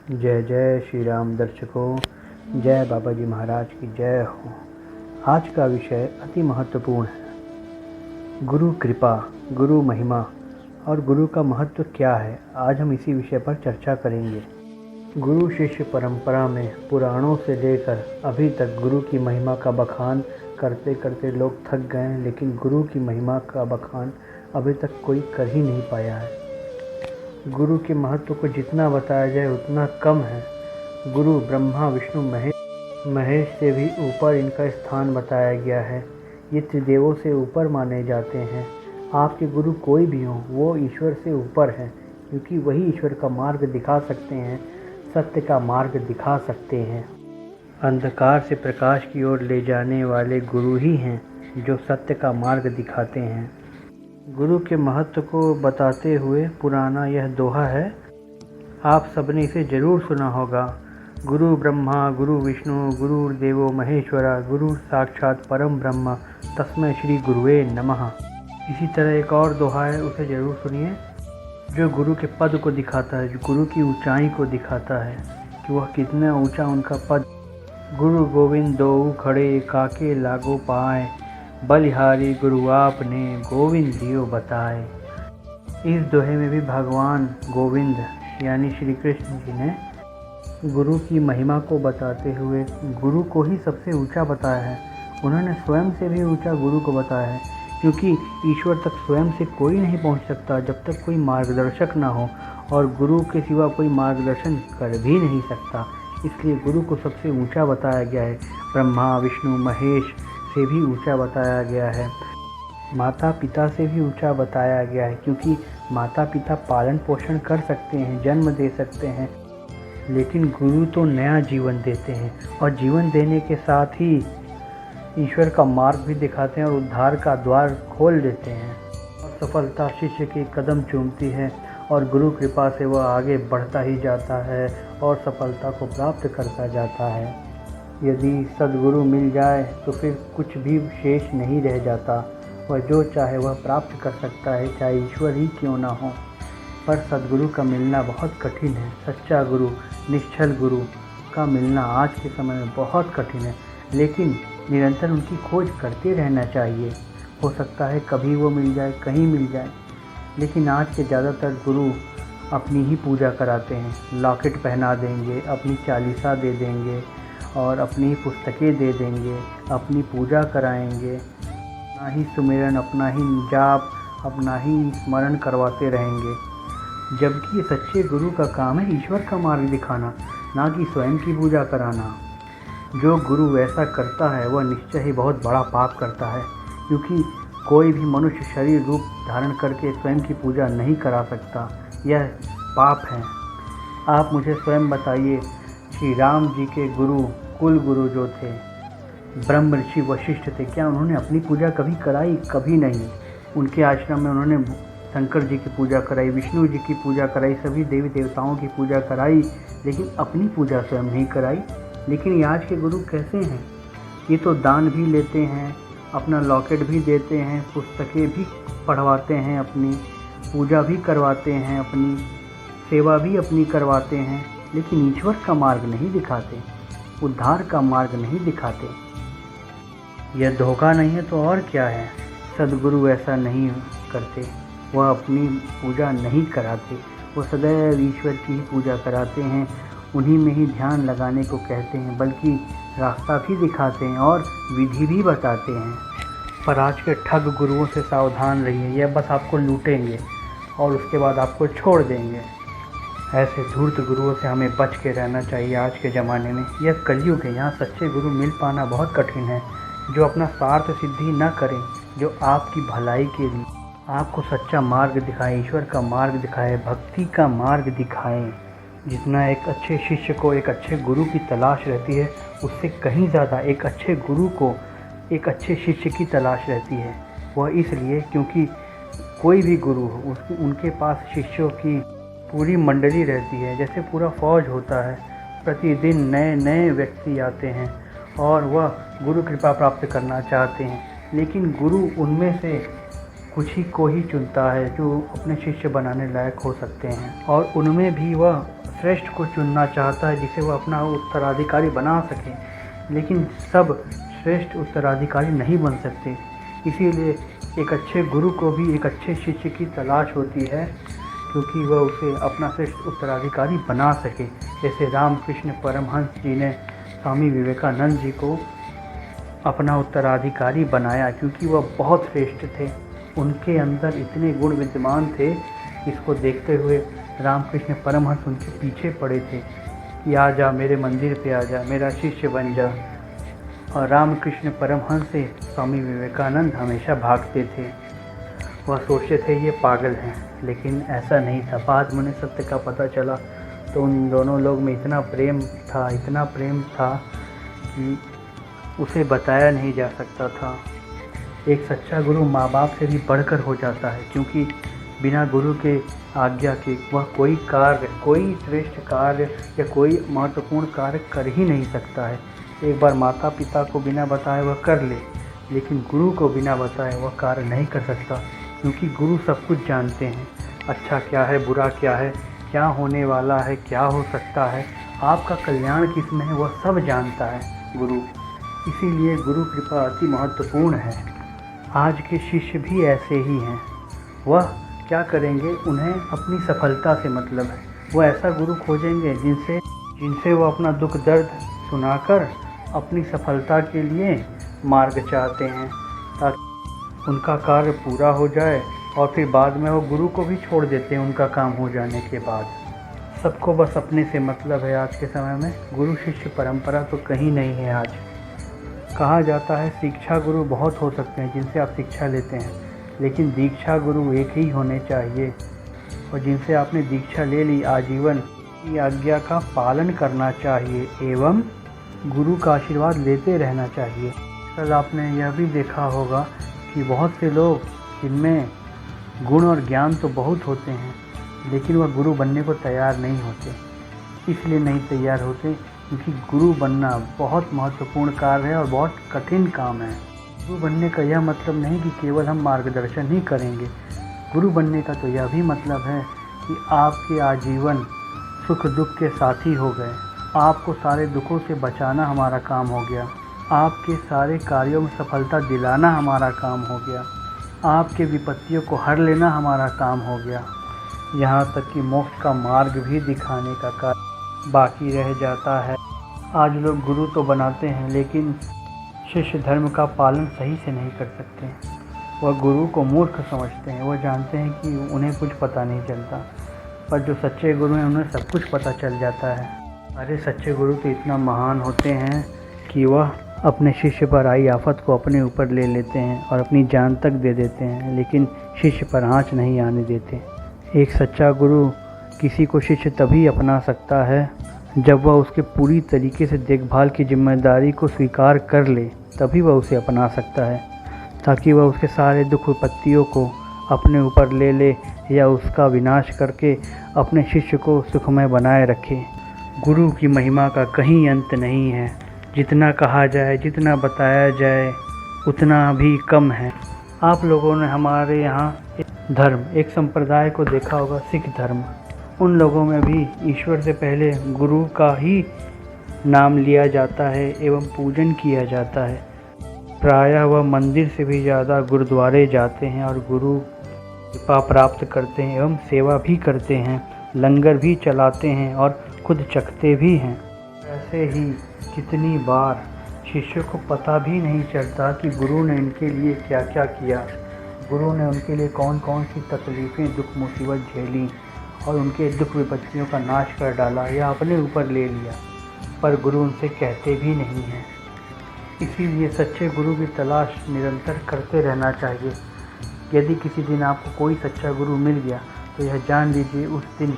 जय जय श्री राम दर्शकों, जय बाबा जी महाराज की जय हो। आज का विषय अति महत्वपूर्ण है, गुरु कृपा, गुरु महिमा और गुरु का महत्व क्या है। आज हम इसी विषय पर चर्चा करेंगे। गुरु शिष्य परंपरा में पुराणों से लेकर अभी तक गुरु की महिमा का बखान करते करते लोग थक गए हैं, लेकिन गुरु की महिमा का बखान अभी तक कोई कर ही नहीं पाया है। गुरु के महत्व को जितना बताया जाए उतना कम है। गुरु ब्रह्मा विष्णु महेश से भी ऊपर इनका स्थान बताया गया है। ये त्रिदेवों से ऊपर माने जाते हैं। आपके गुरु कोई भी हो, वो ईश्वर से ऊपर है, क्योंकि वही ईश्वर का मार्ग दिखा सकते हैं, सत्य का मार्ग दिखा सकते हैं। अंधकार से प्रकाश की ओर ले जाने वाले गुरु ही हैं जो सत्य का मार्ग दिखाते हैं। गुरु के महत्व को बताते हुए पुराना यह दोहा है, आप सबने इसे जरूर सुना होगा। गुरु ब्रह्मा गुरु विष्णु गुरुर्देवो महेश्वरा गुरु साक्षात परम ब्रह्म तस्मै श्री गुरुवे नमः। इसी तरह एक और दोहा है, उसे जरूर सुनिए, जो गुरु के पद को दिखाता है, जो गुरु की ऊंचाई को दिखाता है कि वह कितना ऊंचा उनका पद। गुरु गोविंद दोऊ खड़े काके लागो पाए, बलिहारी गुरु आपने गोविंद दियो बताए। इस दोहे में भी भगवान गोविंद यानी श्री कृष्ण जी ने गुरु की महिमा को बताते हुए गुरु को ही सबसे ऊंचा बताया है। उन्होंने स्वयं से भी ऊंचा गुरु को बताया है, क्योंकि ईश्वर तक स्वयं से कोई नहीं पहुंच सकता जब तक कोई मार्गदर्शक ना हो, और गुरु के सिवा कोई मार्गदर्शन कर भी नहीं सकता। इसलिए गुरु को सबसे ऊंचा बताया गया है। ब्रह्मा विष्णु महेश से भी ऊंचा बताया गया है। माता पिता से भी ऊंचा बताया गया है, क्योंकि माता पिता पालन पोषण कर सकते हैं, जन्म दे सकते हैं, लेकिन गुरु तो नया जीवन देते हैं, और जीवन देने के साथ ही ईश्वर का मार्ग भी दिखाते हैं और उद्धार का द्वार खोल देते हैं। और सफलता शिष्य के कदम चूमती है, और गुरु कृपा से वह आगे बढ़ता ही जाता है और सफलता को प्राप्त करता जाता है। यदि सद्गुरु मिल जाए तो फिर कुछ भी शेष नहीं रह जाता। वह जो चाहे वह प्राप्त कर सकता है, चाहे ईश्वर ही क्यों ना हो। पर सद्गुरु का मिलना बहुत कठिन है। सच्चा गुरु, निश्चल गुरु का मिलना आज के समय में बहुत कठिन है, लेकिन निरंतर उनकी खोज करते रहना चाहिए। हो सकता है कभी वो मिल जाए, कहीं मिल जाए, लेकिन आज के ज़्यादातर गुरु अपनी ही पूजा कराते हैं। लॉकेट पहना देंगे, अपनी चालीसा दे देंगे और अपनी पुस्तकें दे देंगे, अपनी पूजा कराएंगे, अपना ही सुमिरन, अपना ही जाप, अपना ही स्मरण करवाते रहेंगे। जबकि सच्चे गुरु का काम है ईश्वर का मार्ग दिखाना, ना कि स्वयं की पूजा कराना। जो गुरु वैसा करता है वह निश्चय ही बहुत बड़ा पाप करता है, क्योंकि कोई भी मनुष्य शरीर रूप धारण करके स्वयं की पूजा नहीं करा सकता। यह पाप है। आप मुझे स्वयं बताइए, श्री राम जी के गुरु, कुल गुरु जो थे, ब्रह्म ऋषि वशिष्ठ थे, क्या उन्होंने अपनी पूजा कभी कराई? कभी नहीं। उनके आश्रम में उन्होंने शंकर जी की पूजा कराई, विष्णु जी की पूजा कराई, सभी देवी देवताओं की पूजा कराई, लेकिन अपनी पूजा स्वयं नहीं कराई। लेकिन ये आज के गुरु कैसे हैं? ये तो दान भी लेते हैं, अपना लॉकेट भी देते हैं, पुस्तकें भी पढ़वाते हैं, अपनी पूजा भी करवाते हैं, अपनी सेवा भी अपनी करवाते हैं, लेकिन ईश्वर का मार्ग नहीं दिखाते, उद्धार का मार्ग नहीं दिखाते। यह धोखा नहीं है तो और क्या है? सद्गुरु ऐसा नहीं करते, वह अपनी पूजा नहीं कराते, वो सदैव ईश्वर की ही पूजा कराते हैं, उन्हीं में ही ध्यान लगाने को कहते हैं, बल्कि रास्ता भी दिखाते हैं और विधि भी बताते हैं। पर आज के ठग गुरुओं से सावधान रहिए, यह बस आपको लूटेंगे और उसके बाद आपको छोड़ देंगे। ऐसे धूर्त गुरुओं से हमें बच के रहना चाहिए। आज के ज़माने में यह कलयुग है, यहाँ सच्चे गुरु मिल पाना बहुत कठिन है, जो अपना स्वार्थ सिद्धि न करें, जो आपकी भलाई के लिए आपको सच्चा मार्ग दिखाएं, ईश्वर का मार्ग दिखाएं, भक्ति का मार्ग दिखाएं। जितना एक अच्छे शिष्य को एक अच्छे गुरु की तलाश रहती है, उससे कहीं ज़्यादा एक अच्छे गुरु को एक अच्छे शिष्य की तलाश रहती है। वह इसलिए क्योंकि कोई भी गुरु हो, उनके पास शिष्यों की पूरी मंडली रहती है, जैसे पूरा फौज होता है। प्रतिदिन नए नए व्यक्ति आते हैं और वह गुरु कृपा प्राप्त करना चाहते हैं, लेकिन गुरु उनमें से कुछ ही को ही चुनता है जो अपने शिष्य बनाने लायक हो सकते हैं, और उनमें भी वह श्रेष्ठ को चुनना चाहता है जिसे वह अपना उत्तराधिकारी बना सके, लेकिन सब श्रेष्ठ उत्तराधिकारी नहीं बन सकते। इसीलिए एक अच्छे गुरु को भी एक अच्छे शिष्य की तलाश होती है, क्योंकि वह उसे अपना श्रेष्ठ उत्तराधिकारी बना सके। जैसे रामकृष्ण परमहंस जी ने स्वामी विवेकानंद जी को अपना उत्तराधिकारी बनाया, क्योंकि वह बहुत श्रेष्ठ थे, उनके अंदर इतने गुण विद्यमान थे। इसको देखते हुए रामकृष्ण परमहंस उनके पीछे पड़े थे कि आ जा, मेरे मंदिर पे आ जा, मेरा शिष्य बन जा। और रामकृष्ण परमहंस से स्वामी विवेकानंद हमेशा भागते थे। वह सोचते थे ये पागल हैं, लेकिन ऐसा नहीं था। बाद में उन्हें सत्य का पता चला तो उन दोनों लोग में इतना प्रेम था कि उसे बताया नहीं जा सकता था। एक सच्चा गुरु माँ बाप से भी बढ़कर हो जाता है, क्योंकि बिना गुरु के आज्ञा के वह कोई श्रेष्ठ कार्य या कोई महत्वपूर्ण कार्य कर ही नहीं सकता है। एक बार माता पिता को बिना बताए वह कर ले, लेकिन गुरु को बिना बताए वह कार्य नहीं कर सकता, क्योंकि गुरु सब कुछ जानते हैं। अच्छा क्या है, बुरा क्या है, क्या होने वाला है, क्या हो सकता है, आपका कल्याण किस में है, वह सब जानता है गुरु। इसीलिए गुरु कृपा अति महत्वपूर्ण है। आज के शिष्य भी ऐसे ही हैं। वह क्या करेंगे, उन्हें अपनी सफलता से मतलब है। वह ऐसा गुरु खोजेंगे जिनसे वो अपना दुख दर्द सुनाकर अपनी सफलता के लिए मार्ग चाहते हैं, ताकि उनका कार्य पूरा हो जाए और फिर बाद में वो गुरु को भी छोड़ देते हैं उनका काम हो जाने के बाद। सबको बस अपने से मतलब है। आज के समय में गुरु शिष्य परंपरा तो कहीं नहीं है। आज कहा जाता है शिक्षा गुरु बहुत हो सकते हैं जिनसे आप शिक्षा लेते हैं, लेकिन दीक्षा गुरु एक ही होने चाहिए, और जिनसे आपने दीक्षा ले ली आजीवन की आज्ञा का पालन करना चाहिए एवं गुरु का आशीर्वाद लेते रहना चाहिए। कल आपने यह भी देखा होगा कि बहुत से लोग जिनमें गुण और ज्ञान तो बहुत होते हैं, लेकिन वह गुरु बनने को तैयार नहीं होते। इसलिए नहीं तैयार होते क्योंकि गुरु बनना बहुत महत्वपूर्ण कार्य है और बहुत कठिन काम है। गुरु बनने का यह मतलब नहीं कि केवल हम मार्गदर्शन ही करेंगे। गुरु बनने का तो यह भी मतलब है कि आपके आजीवन सुख दुख के साथी हो गए। आपको सारे दुखों से बचाना हमारा काम हो गया। आपके सारे कार्यों में सफलता दिलाना हमारा काम हो गया। आपके विपत्तियों को हर लेना हमारा काम हो गया। यहाँ तक कि मोक्ष का मार्ग भी दिखाने का कार्य बाकी रह जाता है। आज लोग गुरु तो बनाते हैं, लेकिन शिष्य धर्म का पालन सही से नहीं कर सकते। वह गुरु को मूर्ख समझते हैं। वह जानते हैं कि उन्हें कुछ पता नहीं चलता, पर जो सच्चे गुरु हैं उन्हें सब कुछ पता चल जाता है। अरे सच्चे गुरु तो इतना महान होते हैं कि वह अपने शिष्य पर आई आफत को अपने ऊपर ले लेते हैं और अपनी जान तक दे देते हैं, लेकिन शिष्य पर आँच नहीं आने देते। एक सच्चा गुरु किसी को शिष्य तभी अपना सकता है जब वह उसके पूरी तरीके से देखभाल की जिम्मेदारी को स्वीकार कर ले, तभी वह उसे अपना सकता है, ताकि वह उसके सारे दुख विपत्तियों को अपने ऊपर ले ले या उसका विनाश करके अपने शिष्य को सुखमय बनाए रखे। गुरु की महिमा का कहीं अंत नहीं है। जितना कहा जाए, जितना बताया जाए, उतना भी कम है। आप लोगों ने हमारे यहाँ एक संप्रदाय को देखा होगा, सिख धर्म। उन लोगों में भी ईश्वर से पहले गुरु का ही नाम लिया जाता है एवं पूजन किया जाता है। प्रायः वह मंदिर से भी ज़्यादा गुरुद्वारे जाते हैं और गुरु कृपा प्राप्त करते हैं एवं सेवा भी करते हैं, लंगर भी चलाते हैं और खुद चखते भी हैं। ऐसे ही कितनी बार शिष्यों को पता भी नहीं चलता कि गुरु ने इनके लिए क्या क्या किया, गुरु ने उनके लिए कौन कौन सी तकलीफ़ें, दुख मुसीबत झेली और उनके दुख विपत्तियों का नाश कर डाला या अपने ऊपर ले लिया, पर गुरु उनसे कहते भी नहीं हैं। इसीलिए सच्चे गुरु की तलाश निरंतर करते रहना चाहिए। यदि किसी दिन आपको कोई सच्चा गुरु मिल गया तो यह जान लीजिए उस दिन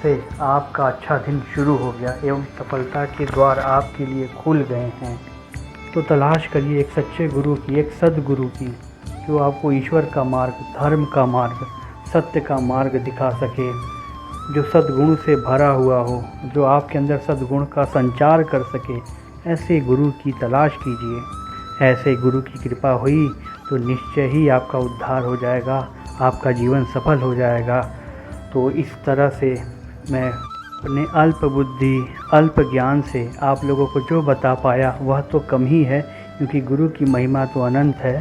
से आपका अच्छा दिन शुरू हो गया एवं सफलता के द्वार आपके लिए खुल गए हैं। तो तलाश करिए एक सच्चे गुरु की, एक सद्गुरु की, जो आपको ईश्वर का मार्ग, धर्म का मार्ग, सत्य का मार्ग दिखा सके, जो सद्गुण से भरा हुआ हो, जो आपके अंदर सद्गुण का संचार कर सके। ऐसे गुरु की तलाश कीजिए। ऐसे गुरु की कृपा हुई तो निश्चय ही आपका उद्धार हो जाएगा, आपका जीवन सफल हो जाएगा। तो इस तरह से मैं अपने अल्प बुद्धि अल्प ज्ञान से आप लोगों को जो बता पाया वह तो कम ही है, क्योंकि गुरु की महिमा तो अनंत है।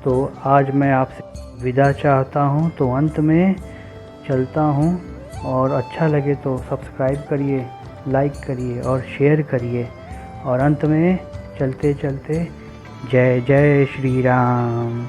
तो आज मैं आपसे विदा चाहता हूँ। तो अंत में चलता हूँ, और अच्छा लगे तो सब्सक्राइब करिए, लाइक करिए और शेयर करिए। और अंत में चलते चलते जय जय श्री राम।